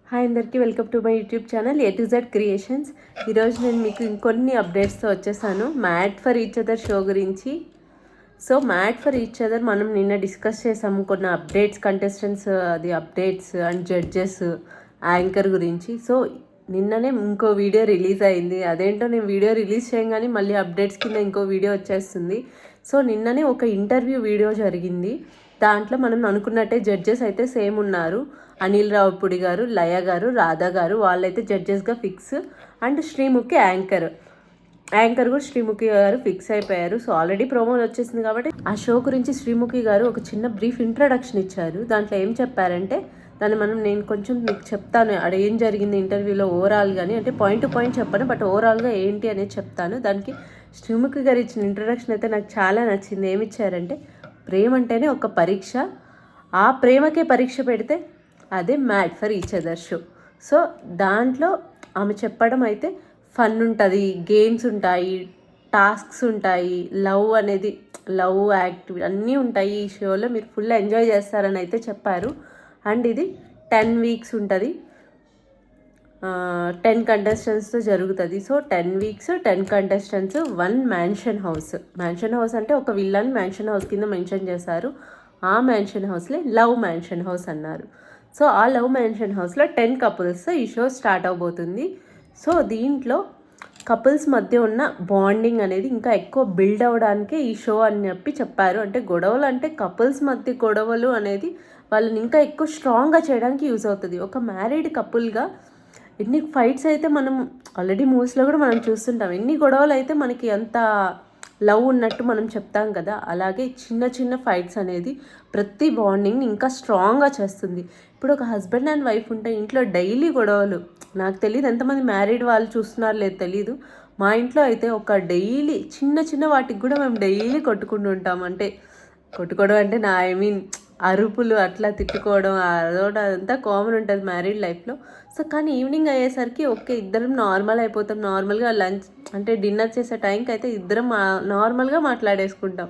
Hi అందరికీ welcome to my YouTube channel A to Z creations. ఈరోజు నేను మీకు ఇంకొన్ని అప్డేట్స్తో వచ్చేసాను made for each other show గురించి. So made for each other మనం నిన్న డిస్కస్ చేసాము కొన్ని updates, contestants updates and judges, anchor గురించి. సో నిన్ననే ఇంకో వీడియో రిలీజ్ అయింది. అదేంటో నేను వీడియో రిలీజ్ చేయగానే మళ్ళీ అప్డేట్స్ కింద ఇంకో వీడియో వచ్చేస్తుంది. సో నిన్ననే ఒక ఇంటర్వ్యూ వీడియో జరిగింది. దాంట్లో మనం అనుకున్నట్టే జడ్జెస్ అయితే సేమ్ ఉన్నారు. అనిల్ రావుపూడి గారు, లయ గారు, రాధా గారు వాళ్ళైతే జడ్జెస్గా ఫిక్స్. అండ్ శ్రీముఖి యాంకర్ కూడా శ్రీముఖి గారు ఫిక్స్ అయిపోయారు. సో ఆల్రెడీ ప్రోమోలు వచ్చేసింది కాబట్టి ఆ షో గురించి శ్రీముఖి గారు ఒక చిన్న బ్రీఫ్ ఇంట్రడక్షన్ ఇచ్చారు. దాంట్లో ఏం చెప్పారంటే నేను కొంచెం మీకు చెప్తాను అక్కడ ఏం జరిగింది ఇంటర్వ్యూలో ఓవరాల్ కానీ, అంటే పాయింట్ టు పాయింట్ చెప్పాను, బట్ ఓవరాల్గా ఏంటి అనేది చెప్తాను. దానికి శ్రీముఖి గారు ఇచ్చిన ఇంట్రడక్షన్ అయితే నాకు చాలా నచ్చింది. ఏమిచ్చారంటే ప్రేమ అంటేనే ఒక పరీక్ష, ఆ ప్రేమకే పరీక్ష పెడితే అదే mat for each other show. So దాంట్లో ఆమె చెప్పడం అయితే ఫన్ ఉంటుంది, గేమ్స్ ఉంటాయి, టాస్క్స్ ఉంటాయి, లవ్ యాక్టివిటీ అన్నీ ఉంటాయి ఈ షోలో, మీరు ఫుల్ ఎంజాయ్ చేస్తారని అయితే చెప్పారు. అండ్ ఇది 10 weeks ఉంటుంది, 10 contestants జరుగుతుంది. So 10 weeks 10 contestants 1 mansion house అంటే ఒక విల్లాని మ్యాన్షన్ హౌస్ కింద మెన్షన్ చేశారు. ఆ మ్యాన్షన్ హౌస్లే లవ్ మ్యాన్షన్ హౌస్ అన్నారు. సో ఆ లవ్ మ్యాన్షన్ హౌస్లో 10 couples ఈ షో స్టార్ట్ అవబోతుంది. సో దీంట్లో కపుల్స్ మధ్య ఉన్న బాండింగ్ అనేది ఇంకా ఎక్కువ బిల్డ్ అవ్వడానికే ఈ షో అని చెప్పారు. అంటే గొడవలు అంటే కపుల్స్ మధ్య గొడవలు అనేది వాళ్ళని ఇంకా ఎక్కువ స్ట్రాంగ్గా చేయడానికి యూజ్ అవుతుంది. ఒక మ్యారీడ్ కపుల్గా ఎన్ని ఫైట్స్ అయితే మనం ఆల్రెడీ మూవీస్లో కూడా మనం చూస్తుంటాం, ఎన్ని గొడవలు అయితే మనకి అంత లవ్ ఉన్నట్టు మనం చెప్తాం కదా, అలాగే చిన్న చిన్న ఫైట్స్ అనేది ప్రతి బాండింగ్ని ఇంకా స్ట్రాంగ్గా చేస్తుంది. ఇప్పుడు ఒక హస్బెండ్ అండ్ వైఫ్ ఉంటే ఇంట్లో డైలీ గొడవలు, నాకు తెలియదు ఎంతమంది మ్యారీడ్ వాళ్ళు చూస్తున్నారు లేదు తెలీదు, మా ఇంట్లో అయితే ఒక డైలీ చిన్న చిన్న వాటికి కూడా మేము డైలీ కొట్టుకుంటూ ఉంటాం. అంటే కొట్టుకోవడం అంటే అరుపులు అట్లా తిట్టుకోవడం అదంతా కామన్ ఉంటుంది మ్యారీడ్ లైఫ్లో. సో కానీ ఈవినింగ్ అయ్యేసరికి ఇద్దరం నార్మల్ అయిపోతాం. నార్మల్గా లంచ్ అంటే డిన్నర్ చేసే టైంకి అయితే ఇద్దరం నార్మల్గా మాట్లాడేసుకుంటాం.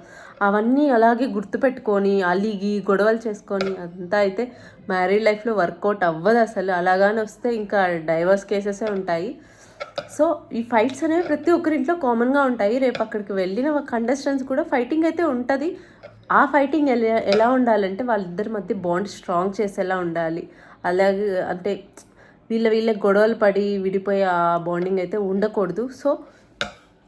అవన్నీ అలాగే గుర్తుపెట్టుకొని అలిగి గొడవలు చేసుకొని అదంతా అయితే మ్యారీడ్ లైఫ్లో వర్కౌట్ అవ్వదు అసలు. అలాగానే వస్తే ఇంకా డైవర్స్ కేసెసే ఉంటాయి. సో ఈ ఫైట్స్ అనేవి ప్రతి ఒక్కరింట్లో కామన్గా ఉంటాయి. రేపు అక్కడికి వెళ్ళిన కంటెస్టెంట్స్ కూడా ఫైటింగ్ అయితే ఉంటుంది. ఆ ఫైటింగ్ ఎలా ఉండాలంటే వాళ్ళిద్దరి మధ్య బాండ్ స్ట్రాంగ్ చేసేలా ఉండాలి. అలాగే అంటే వీళ్ళ గొడవలు పడి విడిపోయే ఆ బాండింగ్ అయితే ఉండకూడదు. సో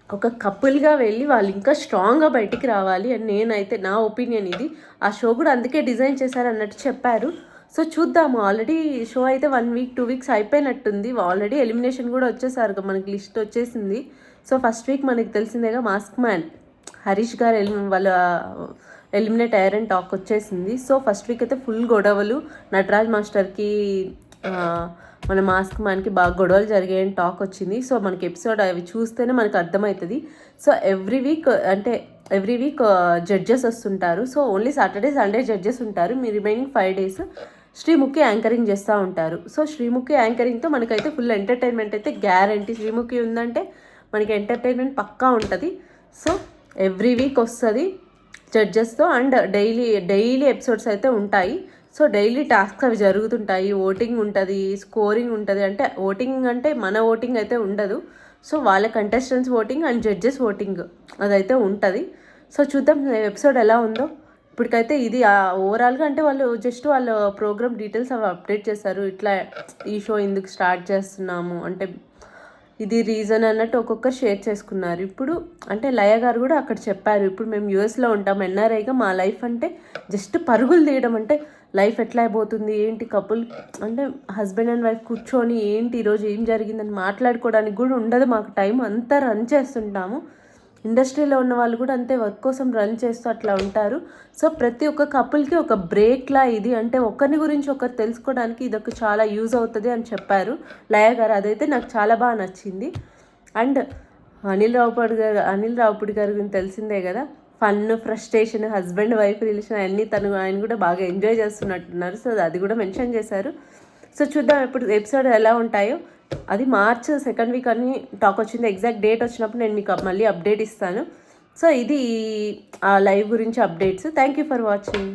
ఒక కపుల్గా వెళ్ళి వాళ్ళు ఇంకా స్ట్రాంగ్గా బయటికి రావాలి అని నేనైతే నా ఒపీనియన్ ఇది. ఆ షో కూడా అందుకే డిజైన్ చేశారు అన్నట్టు చెప్పారు. సో చూద్దాము. ఆల్రెడీ షో అయితే 1 week 2 weeks అయిపోయినట్టుంది. ఆల్రెడీ ఎలిమినేషన్ కూడా వచ్చేసారు, మనకి లిస్ట్ వచ్చేసింది. సో ఫస్ట్ వీక్ మనకి తెలిసిందేగా మాస్క్ మ్యాన్ హరీష్ గారు వాళ్ళ ఎలిమినేట్ అయ్యారని టాక్ వచ్చేసింది. సో ఫస్ట్ వీక్ అయితే ఫుల్ గొడవలు, నటరాజ్ మాస్టర్కి మన మాస్క్ మ్యాన్కి బాగా గొడవలు జరిగాయని టాక్ వచ్చింది. సో మనకి ఎపిసోడ్ అవి చూస్తేనే మనకు అర్థమవుతుంది. సో ఎవ్రీ వీక్ జడ్జెస్ వస్తుంటారు. So only Saturday Sunday judges ఉంటారు. మీ రిమైనింగ్ 5 days శ్రీముఖి యాంకరింగ్ చేస్తూ ఉంటారు. సో శ్రీముఖి యాంకరింగ్తో మనకైతే ఫుల్ ఎంటర్టైన్మెంట్ అయితే గ్యారంటీ. శ్రీముఖి ఉందంటే మనకి ఎంటర్టైన్మెంట్ పక్కా ఉంటుంది. సో ఎవ్రీ వీక్ వస్తుంది జడ్జెస్తో. అండ్ డైలీ ఎపిసోడ్స్ అయితే ఉంటాయి. సో డైలీ టాస్క్ అవి జరుగుతుంటాయి. ఓటింగ్ ఉంటుంది, స్కోరింగ్ ఉంటుంది. అంటే ఓటింగ్ అంటే మన ఓటింగ్ అయితే ఉండదు. సో వాళ్ళ contestants voting and judges voting అదైతే ఉంటుంది. సో చూద్దాం ఎపిసోడ్ ఎలా ఉందో. ఇప్పటికైతే ఇది ఓవరాల్గా అంటే వాళ్ళు జస్ట్ వాళ్ళ ప్రోగ్రామ్ డీటెయిల్స్ అవి అప్డేట్ చేశారు. ఇట్లా ఈ షో ఎందుకు స్టార్ట్ చేస్తున్నాము అంటే ఇది రీజన్ అన్నట్టు ఒక్కొక్కరు షేర్ చేసుకున్నారు. ఇప్పుడు అంటే లయ గారు కూడా అక్కడ చెప్పారు, ఇప్పుడు మేము యూఎస్లో ఉంటాం, ఎన్ఆర్ఐగా మా లైఫ్ అంటే జస్ట్ పరుగులు తీయడం, అంటే లైఫ్ ఎట్లా అయిపోతుంది ఏంటి, కపుల్ అంటే హస్బెండ్ అండ్ వైఫ్ కూర్చొని ఏంటి ఈరోజు ఏం జరిగిందని మాట్లాడుకోవడానికి కూడా ఉండదు మాకు టైం, అంతా రన్ చేస్తుంటాము. ఇండస్ట్రీలో ఉన్న వాళ్ళు కూడా అంతే వర్క్ కోసం రన్ చేస్తూ అట్లా ఉంటారు. సో ప్రతి ఒక్క కపుల్కి ఒక బ్రేక్లా ఇది, అంటే ఒకరిని గురించి ఒకరు తెలుసుకోవడానికి ఇదొక చాలా యూజ్ అవుతుంది అని చెప్పారు లయ గారు. అదైతే నాకు చాలా బాగా నచ్చింది. అండ్ అనిల్ రావుపూడి గారి గురించి తెలిసిందే కదా, fun, frustration, husband wife relation అన్నీ ఆయన కూడా బాగా ఎంజాయ్ చేస్తున్నట్టున్నారు. సో అది కూడా మెన్షన్ చేశారు. సో చూద్దాం ఎప్పుడు ఎపిసోడ్ ఎలా ఉంటాయో. అది March 2nd week అని టాక్ వచ్చింది. ఎగ్జాక్ట్ డేట్ వచ్చినప్పుడు నేను మీకు మళ్ళీ అప్డేట్ ఇస్తాను. సో ఇది ఆ లైవ్ గురించి updates. Thank you for watching.